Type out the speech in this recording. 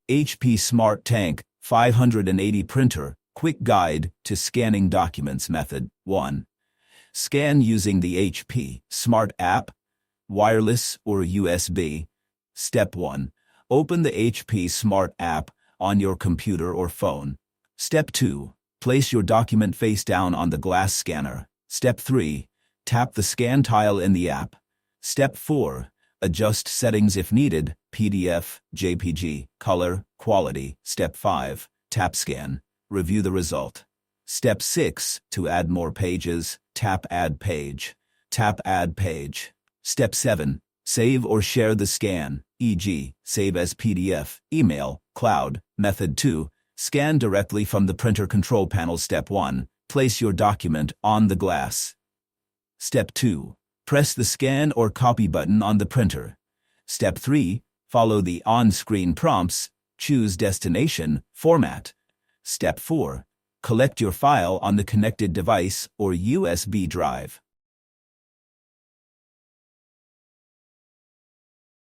HP Smart Tank 580 Printer, Quick Guide to Scanning Documents Method 1. Scan using the HP Smart app, wireless or USB. Step 1. Open the HP Smart app on your computer or phone. Step 2. Place your document face down on the glass scanner. Step 3. Tap the scan tile in the app. Step 4. Adjust settings if needed, PDF, JPG, color, quality. Step 5. Tap scan. Review the result. Step 6. To add more pages, tap Add Page. Tap Add Page. Step 7. Save or share the scan, e.g., save as PDF, email, cloud. Method 2. Scan directly from the printer control panel. Step 1. Place your document on the glass. Step 2. Press the scan or copy button on the printer. Step 3. Follow the on-screen prompts. Choose destination, format. Step 4. Collect your file on the connected device or USB drive.